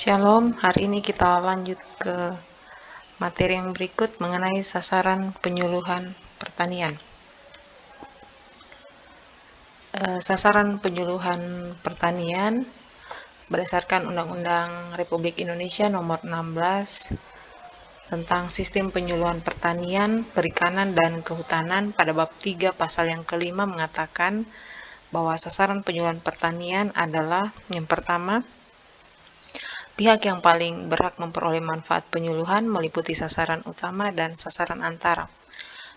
Shalom, hari ini kita lanjut ke materi yang berikut mengenai sasaran penyuluhan pertanian. Sasaran penyuluhan pertanian berdasarkan Undang-Undang Republik Indonesia Nomor 16 tentang Sistem Penyuluhan Pertanian, Perikanan, dan Kehutanan pada bab 3 pasal yang kelima mengatakan bahwa sasaran penyuluhan pertanian adalah yang pertama, pihak yang paling berhak memperoleh manfaat penyuluhan meliputi sasaran utama dan sasaran antara.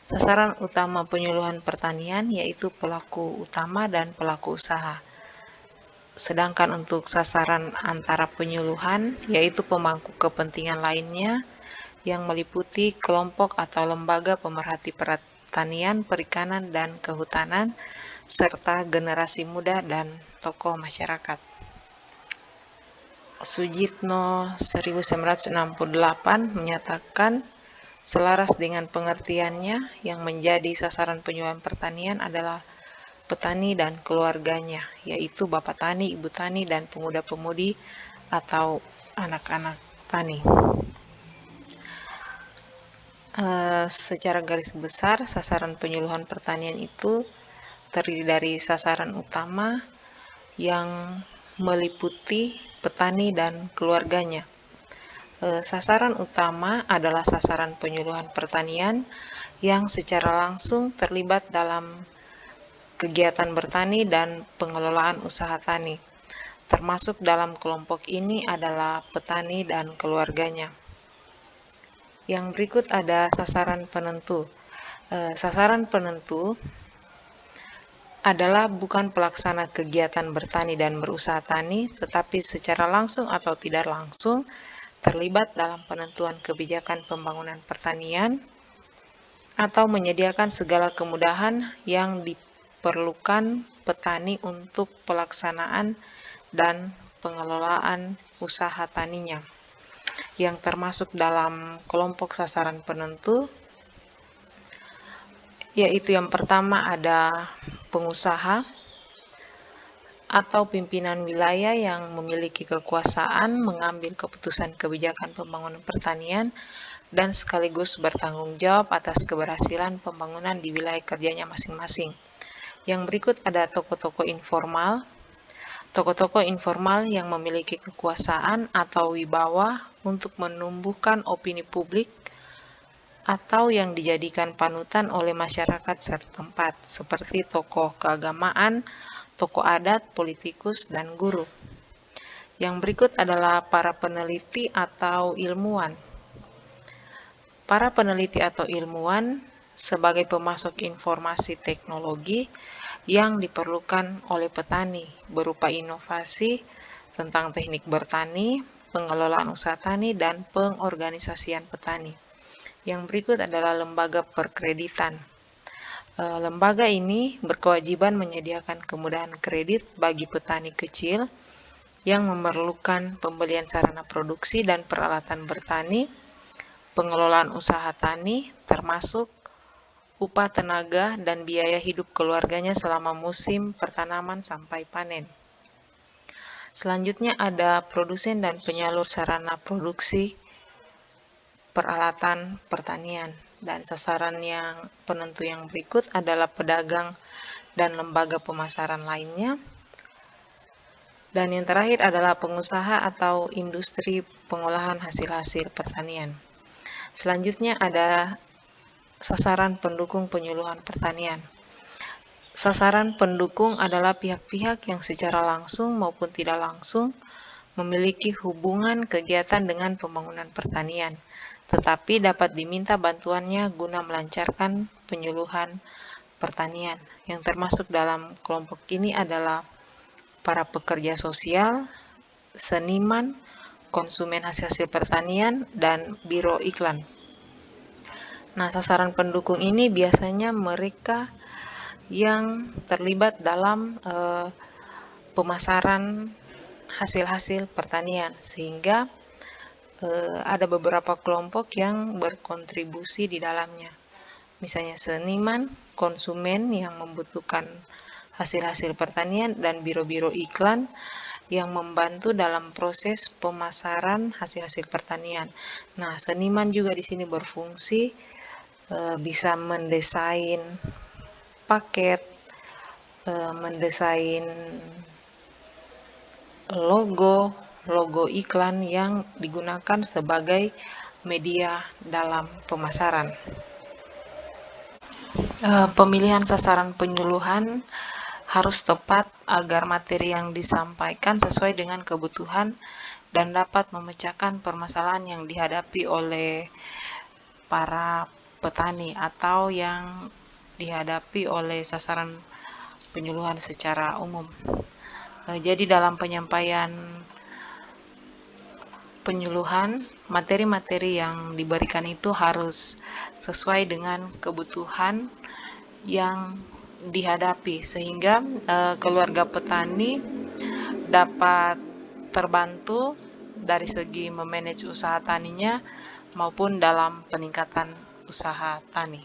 Sasaran utama penyuluhan pertanian yaitu pelaku utama dan pelaku usaha. Sedangkan untuk sasaran antara penyuluhan yaitu pemangku kepentingan lainnya yang meliputi kelompok atau lembaga pemerhati pertanian, perikanan, dan kehutanan, serta generasi muda dan tokoh masyarakat. Sujitno 1968 menyatakan selaras dengan pengertiannya yang menjadi sasaran penyuluhan pertanian adalah petani dan keluarganya, yaitu bapak tani, ibu tani, dan pemuda-pemudi atau anak-anak tani. Secara garis besar, sasaran penyuluhan pertanian itu terdiri dari sasaran utama yang meliputi petani dan keluarganya. Sasaran utama adalah sasaran penyuluhan pertanian yang secara langsung terlibat dalam kegiatan bertani dan pengelolaan usaha tani. Termasuk dalam kelompok ini adalah petani dan keluarganya. Yang berikut ada sasaran penentu. Sasaran penentu adalah bukan pelaksana kegiatan bertani dan berusaha tani, tetapi secara langsung atau tidak langsung terlibat dalam penentuan kebijakan pembangunan pertanian atau menyediakan segala kemudahan yang diperlukan petani untuk pelaksanaan dan pengelolaan usaha taninya. Yang termasuk dalam kelompok sasaran penentu yaitu yang pertama ada pengusaha atau pimpinan wilayah yang memiliki kekuasaan mengambil keputusan kebijakan pembangunan pertanian dan sekaligus bertanggung jawab atas keberhasilan pembangunan di wilayah kerjanya masing-masing. Yang berikut ada tokoh-tokoh informal. Tokoh-tokoh informal yang memiliki kekuasaan atau wibawa untuk menumbuhkan opini publik atau yang dijadikan panutan oleh masyarakat setempat, seperti tokoh keagamaan, tokoh adat, politikus, dan guru. Yang berikut adalah para peneliti atau ilmuwan. Para peneliti atau ilmuwan sebagai pemasok informasi teknologi yang diperlukan oleh petani berupa inovasi tentang teknik bertani, pengelolaan usaha tani, dan pengorganisasian petani. Yang berikut adalah lembaga perkreditan. Lembaga ini berkewajiban menyediakan kemudahan kredit bagi petani kecil yang memerlukan pembelian sarana produksi dan peralatan bertani, pengelolaan usaha tani, termasuk upah tenaga dan biaya hidup keluarganya selama musim pertanaman sampai panen. Selanjutnya ada produsen dan penyalur sarana produksi peralatan pertanian. Dan sasaran yang penentu yang berikut adalah pedagang dan lembaga pemasaran lainnya. Dan yang terakhir adalah pengusaha atau industri pengolahan hasil-hasil pertanian. Selanjutnya ada sasaran pendukung penyuluhan pertanian. Sasaran pendukung adalah pihak-pihak yang secara langsung maupun tidak langsung memiliki hubungan kegiatan dengan pembangunan pertanian, tetapi dapat diminta bantuannya guna melancarkan penyuluhan pertanian. Yang termasuk dalam kelompok ini adalah para pekerja sosial, seniman, konsumen hasil-hasil pertanian, dan biro iklan. Nah, sasaran pendukung ini biasanya mereka yang terlibat dalam pemasaran hasil-hasil pertanian, sehingga ada beberapa kelompok yang berkontribusi di dalamnya. Misalnya seniman, konsumen yang membutuhkan hasil-hasil pertanian, dan biro-biro iklan yang membantu dalam proses pemasaran hasil-hasil pertanian. Nah, seniman juga di sini berfungsi bisa mendesain paket, mendesain logo iklan yang digunakan sebagai media dalam pemasaran. Pemilihan sasaran penyuluhan harus tepat agar materi yang disampaikan sesuai dengan kebutuhan dan dapat memecahkan permasalahan yang dihadapi oleh para petani atau yang dihadapi oleh sasaran penyuluhan secara umum. Jadi dalam penyampaian penyuluhan, materi-materi yang diberikan itu harus sesuai dengan kebutuhan yang dihadapi, sehingga keluarga petani dapat terbantu dari segi memanage usaha taninya maupun dalam peningkatan usaha tani.